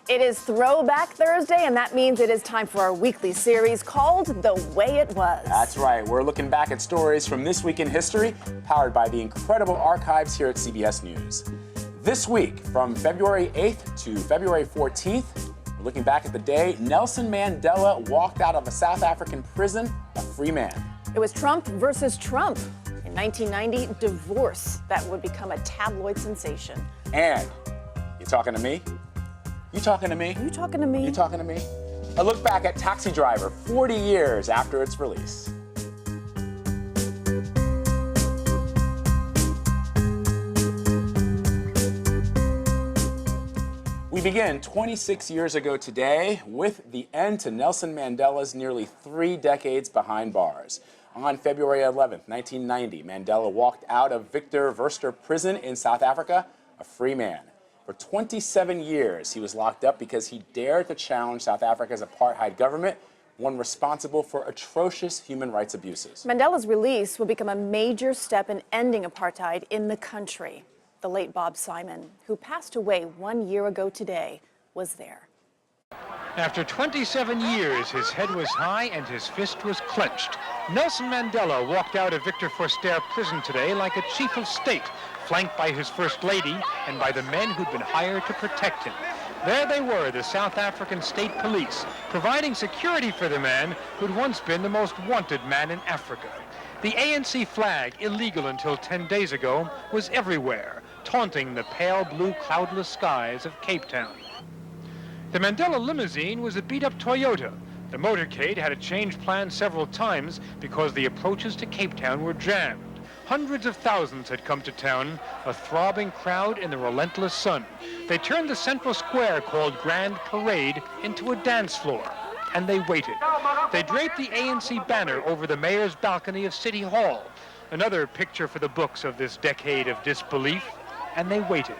It is Throwback Thursday, and that means it is time for our weekly series called The Way It Was. That's right. We're looking back at stories from this week in history, powered by the incredible archives here at CBS News. This week, from February 8th to February 14th, we're looking back at the day Nelson Mandela walked out of a South African prison a free man. It was Trump versus Trump. In 1990, divorce that would become a tabloid sensation. And, you talking to me? You talking to me? You talking to me? You talking to me? A look back at Taxi Driver 40 years after its release. We begin 26 years ago today with the end to Nelson Mandela's nearly 3 decades behind bars. On February 11th, 1990, Mandela walked out of Victor Verster prison in South Africa a free man. For 27 years, he was locked up because he dared to challenge South Africa's apartheid government, one responsible for atrocious human rights abuses. Mandela's release will become a major step in ending apartheid in the country. The late Bob Simon, who passed away 1 year ago today, was there. After 27 years, his head was high and his fist was clenched. Nelson Mandela walked out of Victor Verster prison today like a chief of state, flanked by his first lady and by the men who'd been hired to protect him. There they were, the South African State Police, providing security for the man who'd once been the most wanted man in Africa. The ANC flag, illegal until 10 days ago, was everywhere, taunting the pale blue cloudless skies of Cape Town. The Mandela limousine was a beat-up Toyota. The motorcade had to change plans several times because the approaches to Cape Town were jammed. Hundreds of thousands had come to town, a throbbing crowd in the relentless sun. They turned the central square called Grand Parade into a dance floor, and they waited. They draped the ANC banner over the mayor's balcony of City Hall, another picture for the books of this decade of disbelief, and they waited.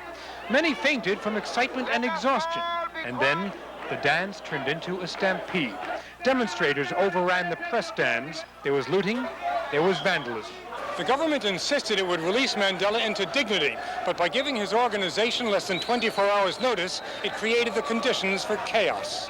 Many fainted from excitement and exhaustion, and then the dance turned into a stampede. Demonstrators overran the press stands. There was looting, there was vandalism. The government insisted it would release Mandela into dignity, but by giving his organization less than 24 hours notice, it created the conditions for chaos.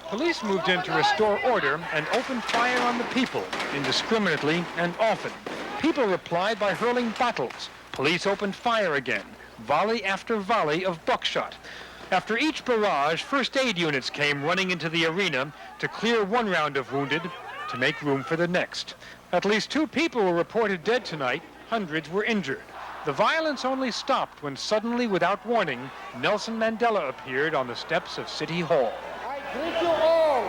Police moved in to restore order and opened fire on the people, indiscriminately and often. People replied by hurling bottles. Police opened fire again, volley after volley of buckshot. After each barrage, first aid units came running into the arena to clear one round of wounded to make room for the next. At least 2 people were reported dead tonight. Hundreds were injured. The violence only stopped when suddenly, without warning, Nelson Mandela appeared on the steps of City Hall. I greet you all.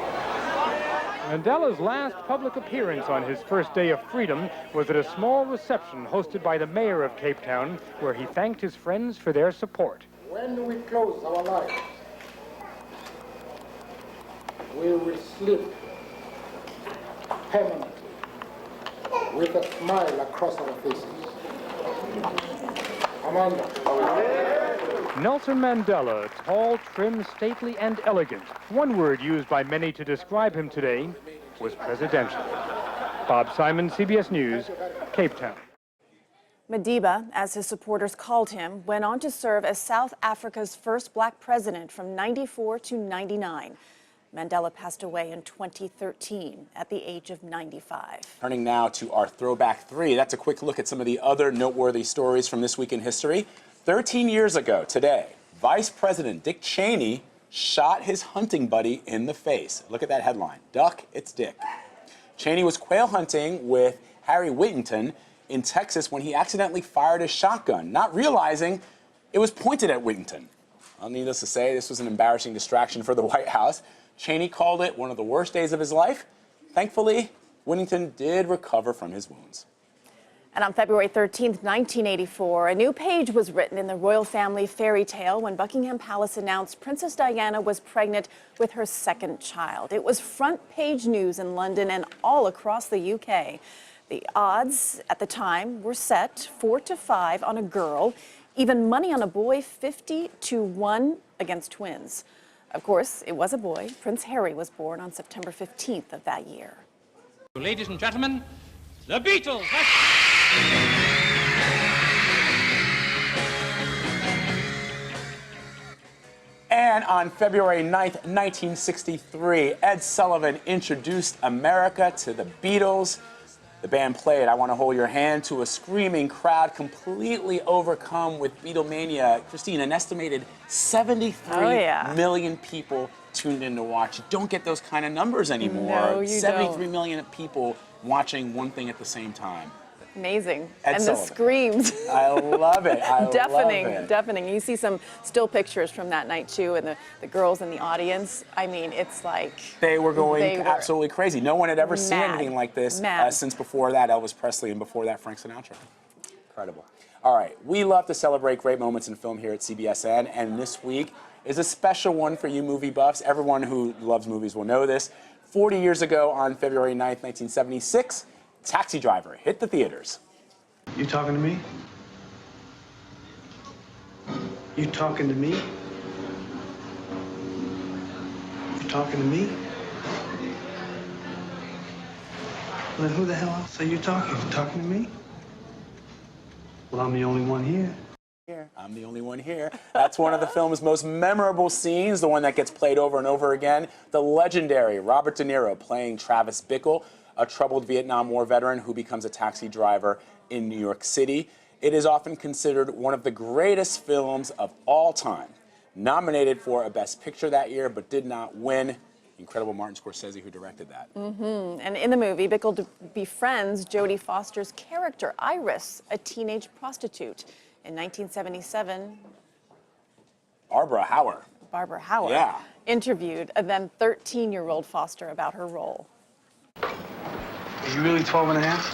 Mandela's last public appearance on his first day of freedom was at a small reception hosted by the mayor of Cape Town, where he thanked his friends for their support. When we close our lives, we will sleep permanently with a smile across our faces. Amanda. Nelson Mandela, tall, trim, stately, and elegant. One word used by many to describe him today was presidential. Bob Simon, CBS News, Cape Town. Madiba, as his supporters called him, went on to serve as South Africa's first black president from 94 to 99. Mandela passed away in 2013 at the age of 95. Turning now to our Throwback 3. That's a quick look at some of the other noteworthy stories from this week in history. 13 years ago today, Vice President Dick Cheney shot his hunting buddy in the face. Look at that headline. Duck, it's Dick. Cheney was quail hunting with Harry Whittington in Texas when he accidentally fired his shotgun, not realizing it was pointed at Whittington. Well, needless to say, this was an embarrassing distraction for the White House. Cheney called it one of the worst days of his life. Thankfully, Whittington did recover from his wounds. And on February 13th, 1984, a new page was written in the royal family fairy tale when Buckingham Palace announced Princess Diana was pregnant with her 2nd child. It was front page news in London and all across the UK. The odds at the time were set 4 to 5 on a girl, even money on a boy 50 to 1 against twins. Of course, it was a boy. Prince Harry was born on September 15th of that year. Ladies and gentlemen, the Beatles. And on February 9th, 1963, Ed Sullivan introduced America to the Beatles. The band played I Want to Hold Your Hand to a screaming crowd, completely overcome with Beatlemania. Kristine, an estimated 73 million people tuned in to watch. You don't get those kind of numbers anymore. No, you 73 don't. million people watching one thing at the same time. Amazing. Ed and Sullivan. The screams. I love it. Deafening, love it. deafening. You see some still pictures from that night too, and the girls in the audience. I mean, it's like they were going absolutely crazy. No one had ever seen anything like this since before that Elvis Presley and before that Frank Sinatra. Incredible. All right, we love to celebrate great moments in film here at CBSN, and this week is a special one for you movie buffs. Everyone who loves movies will know this. 40 years ago on February 9th, 1976, Taxi Driver hit the theaters. You talking to me? You talking to me? You talking to me? Well, then who the hell else are you talking to? Talking to me? Well, I'm the only one here. I'm the only one here. That's one of the film's most memorable scenes, the one that gets played over and over again. The legendary Robert De Niro playing Travis Bickle, a troubled Vietnam War veteran who becomes a taxi driver in New York City. It is often considered one of the greatest films of all time. Nominated for a Best Picture that year, but did not win. Incredible Martin Scorsese, who directed that. And in the movie, Bickle befriends Jodie Foster's character, Iris, a teenage prostitute. In 1977, Barbara Hauer interviewed a then 13-year-old Foster about her role. Are you really 12 and a half?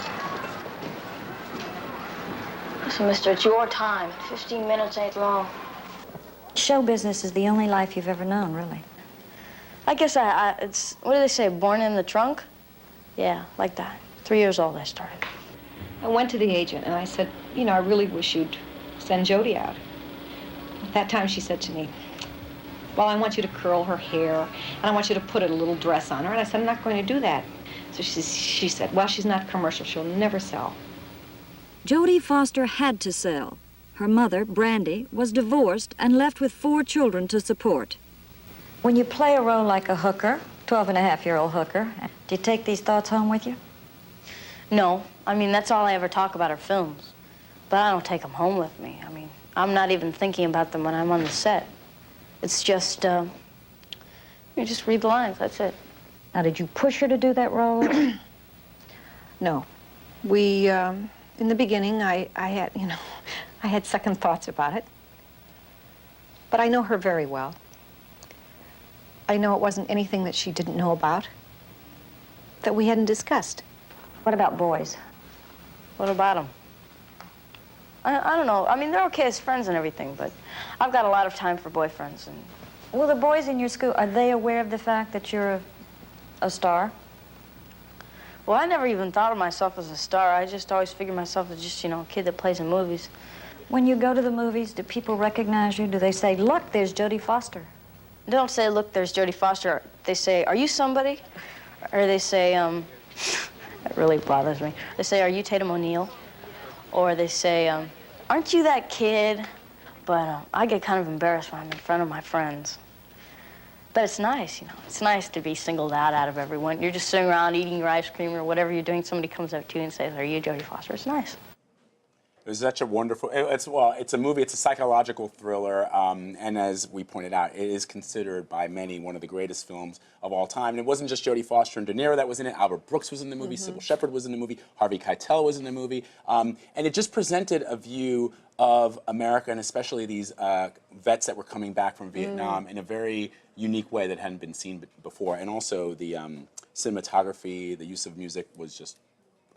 Listen, mister, it's your time. 15 minutes ain't long. Show business is the only life you've ever known, really. I guess it's, what do they say, born in the trunk? Yeah, like that. 3 years old I started. I went to the agent and I said, you know, I really wish you'd send Jodie out. At that time she said to me, well, I want you to curl her hair and I want you to put a little dress on her. And I said, I'm not going to do that. So she said, well, she's not commercial. She'll never sell. Jodie Foster had to sell. Her mother, Brandy, was divorced and left with 4 children to support. When you play a role like a hooker, 12-and-a-half-year-old hooker, do you take these thoughts home with you? No. I mean, that's all I ever talk about are films. But I don't take them home with me. I mean, I'm not even thinking about them when I'm on the set. It's just, you just read the lines, that's it. Now, did you push her to do that role? No. We, in the beginning, I had, you know, I had second thoughts about it. But I know her very well. I know it wasn't anything that she didn't know about, that we hadn't discussed. What about boys? What about them? I don't know. I mean, they're okay as friends and everything, but I've got a lot of time for boyfriends. And Well, the boys in your school, are they aware of the fact that you're a star? Well, I never even thought of myself as a star. I just always figured myself as just, you know, a kid that plays in movies. When you go to the movies, do people recognize you? Do they say, look, there's Jodie Foster? They don't say, look, there's Jodie Foster. They say, are you somebody? Or they say, that really bothers me. They say, are you Tatum O'Neal? Or they say, aren't you that kid? But I get kind of embarrassed when I'm in front of my friends. But it's nice, you know. It's nice to be singled out of everyone. You're just sitting around eating your ice cream or whatever you're doing. Somebody comes up to you and says, are you Jodie Foster? It's nice. It was such a wonderful, it's a movie, it's a psychological thriller, and as we pointed out, it is considered by many one of the greatest films of all time. And it wasn't just Jodie Foster and De Niro that was in it, Albert Brooks was in the movie, Sybil Shepherd was in the movie, Harvey Keitel was in the movie, and it just presented a view of America, and especially these vets that were coming back from Vietnam in a very unique way that hadn't been seen before. And also the cinematography, the use of music was just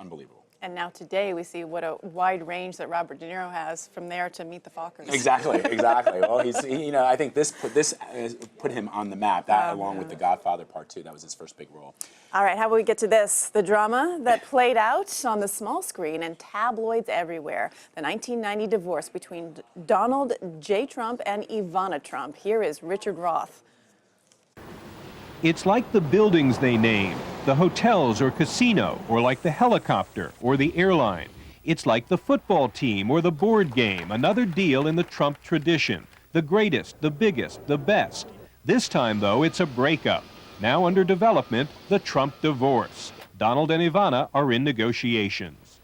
unbelievable. And now today we see what a wide range that Robert De Niro has from there to Meet the Fockers. Exactly. Well, you know, I think this put him on the map. That along with The Godfather Part 2, that was his first big role. All right, how about we get to this? The drama that played out on the small screen and tabloids everywhere. The 1990 divorce between Donald J. Trump and Ivana Trump. Here is Richard Roth. It's like the buildings they name, the hotels or casino, or like the helicopter or the airline. It's like the football team or the board game, another deal in the Trump tradition. The greatest, the biggest, the best. This time, though, it's a breakup. Now under development, the Trump divorce. Donald and Ivana are in negotiations.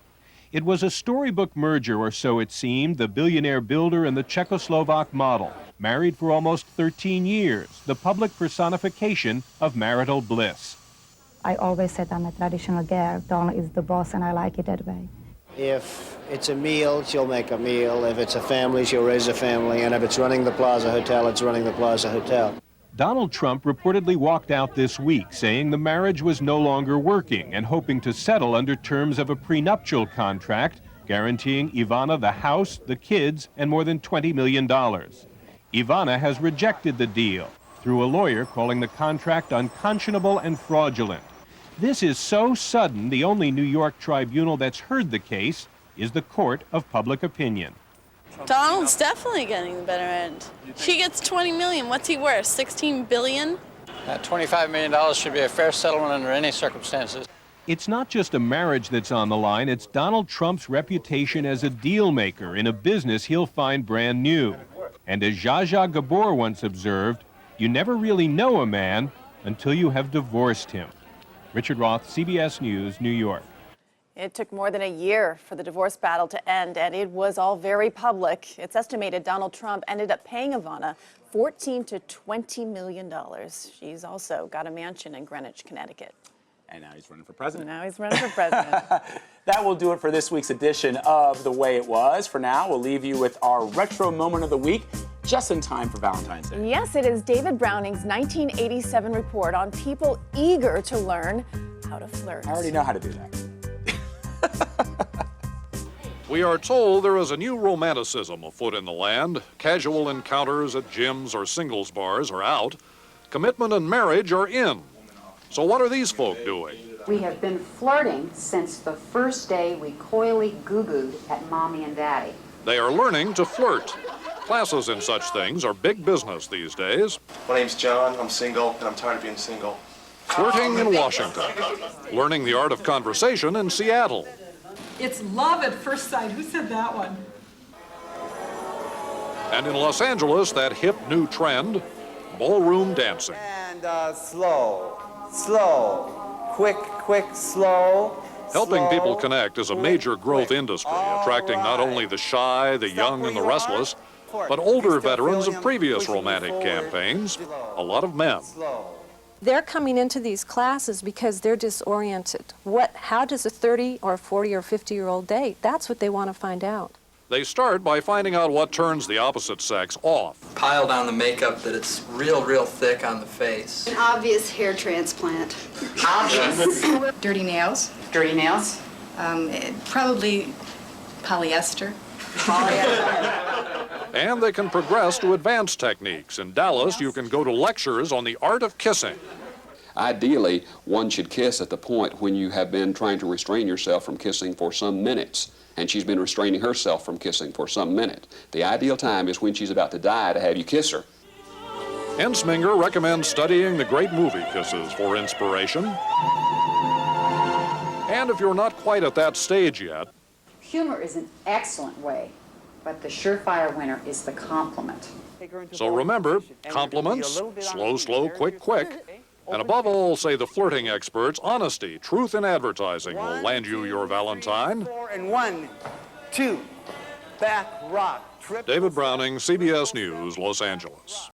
It was a storybook merger, or so it seemed, the billionaire builder and the Czechoslovak model. Married for almost 13 years, the public personification of marital bliss. I always said I'm a traditional girl. Donald is the boss, and I like it that way. If it's a meal, she'll make a meal. If it's a family, she'll raise a family. And if it's running the Plaza Hotel, it's running the Plaza Hotel. Donald Trump reportedly walked out this week, saying the marriage was no longer working and hoping to settle under terms of a prenuptial contract guaranteeing Ivana the house, the kids, and more than $20 million. Ivana has rejected the deal through a lawyer calling the contract unconscionable and fraudulent. This is so sudden, the only New York tribunal that's heard the case is the Court of Public Opinion. Donald's definitely getting the better end. She gets $20 million. What's he worth? $16 billion? That $25 million should be a fair settlement under any circumstances. It's not just a marriage that's on the line, it's Donald Trump's reputation as a deal maker in a business he'll find brand new. And as Zsa Zsa Gabor once observed, you never really know a man until you have divorced him. Richard Roth, CBS News, New York. It took more than a year for the divorce battle to end, and it was all very public. It's estimated Donald Trump ended up paying Ivana $14 to $20 million. She's also got a mansion in Greenwich, Connecticut. And now he's running for president. Now he's running for president. That will do it for this week's edition of The Way It Was. For now, we'll leave you with our retro moment of the week, just in time for Valentine's Day. Yes, it is David Browning's 1987 report on people eager to learn how to flirt. I already know how to do that. We are told there is a new romanticism afoot in the land. Casual encounters at gyms or singles bars are out. Commitment and marriage are in. So what are these folk doing? We have been flirting since the first day we coyly goo-gooed at Mommy and Daddy. They are learning to flirt. Classes in such things are big business these days. My name's John, I'm single, and I'm tired of being single. Flirting in Washington. Learning the art of conversation in Seattle. It's love at first sight. Who said that one? And in Los Angeles, that hip new trend, ballroom dancing. And slow, slow, quick, slow. Helping people connect is a major growth industry, attracting not only the shy, the young, and the restless, but older veterans of previous romantic campaigns, a lot of men. They're coming into these classes because they're disoriented. How does a 30 or 40 or 50-year-old date? That's what they want to find out. They start by finding out what turns the opposite sex off. Piled on the makeup that it's real thick on the face. An obvious hair transplant. Obvious. Dirty nails. Dirty nails. Probably polyester. And they can progress to advanced techniques. In Dallas, you can go to lectures on the art of kissing. Ideally, one should kiss at the point when you have been trying to restrain yourself from kissing for some minutes, and she's been restraining herself from kissing for some minute. The ideal time is when she's about to die to have you kiss her. Ensminger recommends studying the great movie kisses for inspiration. And if you're not quite at that stage yet, Humor is an excellent way, but the surefire winner is the compliment. so remember, compliments, slow, quick. And above all, say the flirting experts, honesty, truth in advertising will land you your Valentine. And 1, 2, back, rock, trip. David Browning, CBS News, Los Angeles.